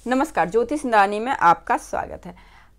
नमस्कार, ज्योतिष इंद्राणी में आपका स्वागत है।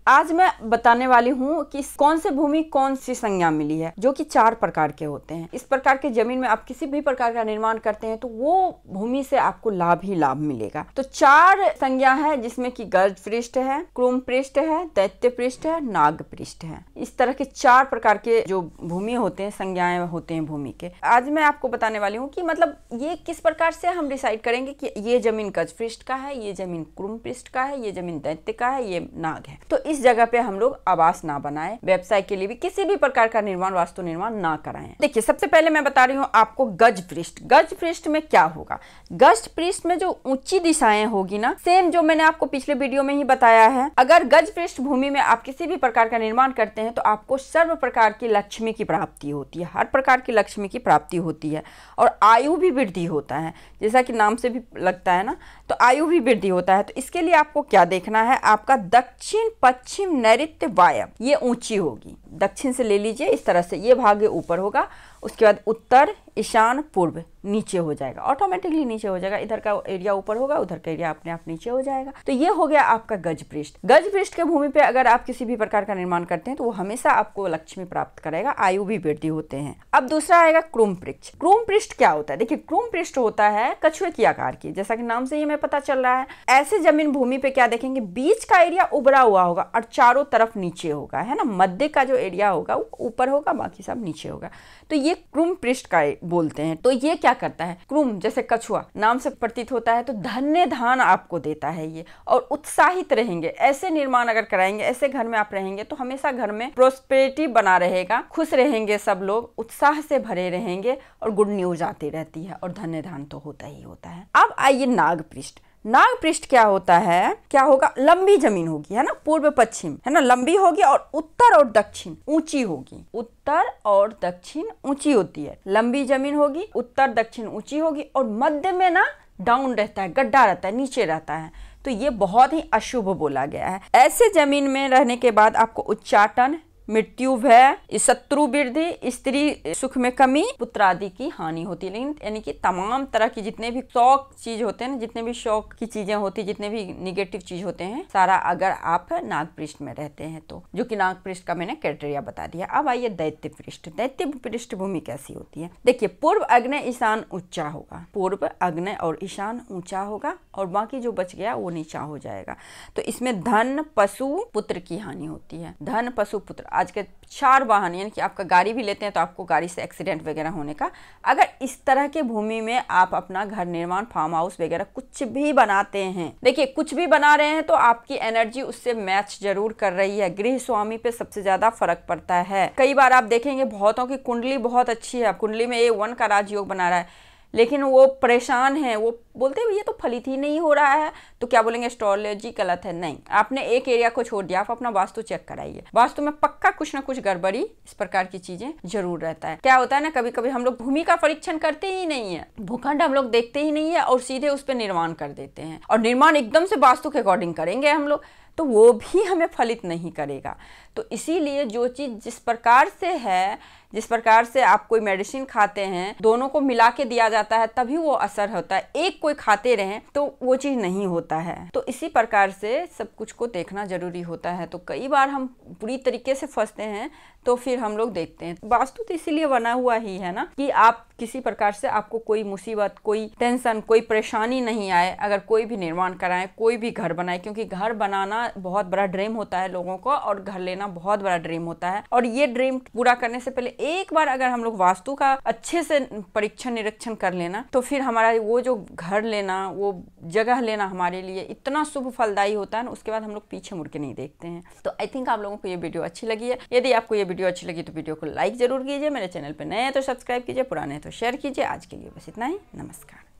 आज मैं बताने वाली हूँ कि कौन से भूमि कौन सी संज्ञा मिली है, जो कि 4 प्रकार के होते हैं। इस प्रकार के जमीन में आप किसी भी प्रकार का निर्माण करते हैं तो वो भूमि से आपको लाभ ही लाभ मिलेगा। तो 4 संज्ञा है, जिसमें कि गर्ज पृष्ठ है, क्रुम पृष्ठ है, दैत्य पृष्ठ है, नाग पृष्ठ है। इस तरह के 4 प्रकार के जो भूमि होते हैं, संज्ञाएं होते हैं भूमि के। आज मैं आपको बताने वाली हूँ कि मतलब ये किस प्रकार से हम डिसाइड करेंगे कि ये जमीन गज पृष्ठ का है, ये जमीन क्रुम पृष्ठ का है, ये जमीन दैत्य का है, ये नाग है। तो इस जगह पे हम लोग आवास ना बनाएं, व्यवसाय के लिए भी किसी भी प्रकार का निर्माण, वास्तु निर्माण ना कराएं। देखिए, सबसे पहले मैं बता रही हूँ आपको गज पृष्ठ। गज पृष्ठ में क्या होगा? गज पृष्ठ में जो ऊंची दिशाएं होगी ना, सेम जो मैंने आपको पिछले वीडियो में ही बताया है। अगर गज पृष्ठ भूमि में आप किसी भी प्रकार का निर्माण करते हैं तो आपको सर्व प्रकार की लक्ष्मी की प्राप्ति होती है, हर प्रकार की लक्ष्मी की प्राप्ति होती है और आयु भी वृद्धि होता है, जैसा कि नाम से भी लगता है ना, तो आयु भी वृद्धि होता है। तो इसके लिए आपको क्या देखना है? आपका दक्षिण, पश्चिम, नैऋत्य, वायव्य ये ऊंची होगी। दक्षिण से ले लीजिए, इस तरह से ये भाग ऊपर होगा, उसके बाद उत्तर, ईशान, पूर्व नीचे हो जाएगा, ऑटोमेटिकली नीचे हो जाएगा। इधर का एरिया ऊपर होगा, उधर का एरिया अपने आप नीचे हो जाएगा। तो ये हो गया आपका गज पृष्ठ। गज पृष्ठ के भूमि पे अगर आप किसी भी प्रकार का निर्माण करते हैं तो वो हमेशा आपको लक्ष्मी प्राप्त कराएगा, आयु भी वृद्धि होते हैं। अब दूसरा आएगा क्रुम पृष्ठ। क्रुम पृष्ठ क्या होता है? देखिए, क्रुम पृष्ठ होता है कछुए की आकार की, जैसा कि नाम से ही हमें पता चल रहा है। ऐसे जमीन भूमि पे क्या देखेंगे? बीच का एरिया उभरा हुआ होगा और चारों तरफ नीचे होगा, है ना। मध्य का जो एरिया होगा वो ऊपर होगा, बाकी सब नीचे होगा। तो ये क्रुम पृष्ठ का बोलते हैं। तो ये क्या करता है? क्रुम जैसे कछुआ नाम से प्रतीत होता है, तो धन्य धान आपको देता है ये, और उत्साहित रहेंगे। ऐसे निर्माण अगर कराएंगे, ऐसे घर में आप रहेंगे तो हमेशा घर में प्रोस्पेरिटी बना रहेगा, खुश रहेंगे सब लोग, उत्साह से भरे रहेंगे और गुड न्यूज आती रहती है और धन्य धान तो होता ही होता है। अब आइए नाग पृष्ठ। नाग पृष्ठ क्या होता है? क्या होगा? लंबी जमीन होगी, है ना, पूर्व पश्चिम, है ना, लंबी होगी और उत्तर और दक्षिण ऊंची होगी। उत्तर और दक्षिण ऊंची होती है, लंबी जमीन होगी, उत्तर दक्षिण ऊंची होगी और मध्य में ना डाउन रहता है, गड्ढा रहता है, नीचे रहता है। तो ये बहुत ही अशुभ बोला गया है। ऐसे जमीन में रहने के बाद आपको उच्चाटन, मृत्यु, भय, शत्रु वृद्धि, स्त्री सुख में कमी, पुत्र आदि की हानि होती है। लेकिन यानी कि तमाम तरह की जितने भी शौक चीज होते हैं ना, जितने भी शौक की चीजें होती है, जितने भी निगेटिव चीज होते हैं, सारा अगर आप नाग पृष्ठ में रहते हैं तो, जो कि नाग पृष्ठ का मैंने क्राइटेरिया बता दिया। अब आइए दैत्य पृष्ठ। दैत्य पृष्ठ भूमि कैसी होती है? देखिए, पूर्व, आग्नेय, ईशान ऊंचा होगा। पूर्व, आग्नेय और ईशान ऊंचा होगा और बाकी जो बच गया वो नीचा हो जाएगा। तो इसमें धन, पशु, पुत्र की हानि होती है। धन, पशु, पुत्र, आज के 4 वाहन, यानी कि आपका गाड़ी भी लेते हैं तो आपको गाड़ी से एक्सीडेंट वगैरह होने का, अगर इस तरह के भूमि में आप अपना घर निर्माण, फार्म हाउस वगैरह कुछ भी बनाते हैं, देखिए कुछ भी बना रहे हैं तो आपकी एनर्जी उससे मैच जरूर कर रही है। गृह स्वामी पे सबसे ज्यादा फर्क पड़ता है। कई बार आप देखेंगे बहुतों की कुंडली बहुत अच्छी है, कुंडली में A1 का राजयोग बना रहा है, लेकिन वो परेशान है, वो बोलते हैं ये तो फलित ही नहीं हो रहा है, तो क्या बोलेंगे? एस्ट्रोलॉजी गलत है। नहीं, आपने एक एरिया को छोड़ दिया, आप अपना वास्तु चेक कराइए। वास्तु में पक्का कुछ ना कुछ गड़बड़ी, इस प्रकार की चीजें जरूर रहता है। क्या होता है ना, कभी कभी हम लोग भूमि का परीक्षण करते ही नहीं है, भूखंड हम लोग देखते ही नहीं है और सीधे उस पर निर्माण कर देते हैं, और निर्माण एकदम से वास्तु के अकॉर्डिंग करेंगे हम लोग, तो वो भी हमें फलित नहीं करेगा। तो इसीलिए जो चीज़ जिस प्रकार से है, जिस प्रकार से आप कोई मेडिसिन खाते हैं, दोनों को मिला के दिया जाता है तभी वो असर होता है। एक कोई खाते रहें तो वो चीज़ नहीं होता है। तो इसी प्रकार से सब कुछ को देखना जरूरी होता है। तो कई बार हम पूरी तरीके से फंसते हैं, तो फिर हम लोग देखते हैं। वास्तु तो इसीलिए बना हुआ ही है ना, कि आप किसी प्रकार से आपको कोई मुसीबत, कोई टेंशन, कोई परेशानी नहीं आए अगर कोई भी निर्माण कराएं, कोई भी घर बनाए। क्योंकि घर बनाना बहुत बड़ा ड्रीम होता है लोगों को, और घर लेना बहुत बड़ा ड्रीम होता है। और ये ड्रीम पूरा करने से पहले एक बार अगर हम लोग वास्तु का अच्छे से परीक्षण निरीक्षण कर लेना, तो फिर हमारा वो जो घर लेना, वो जगह लेना हमारे लिए इतना शुभ फलदायी होता है ना, उसके बाद हम लोग पीछे मुड़ के नहीं देखते हैं। तो आई थिंक आप लोगों को ये वीडियो अच्छी लगी है। यदि आपको ये वीडियो अच्छी लगी तो वीडियो को लाइक जरूर कीजिए। मेरे चैनल पर नए हैं तो सब्सक्राइब कीजिए, पुराने हैं तो शेयर कीजिए। आज के लिए बस इतना ही। नमस्कार।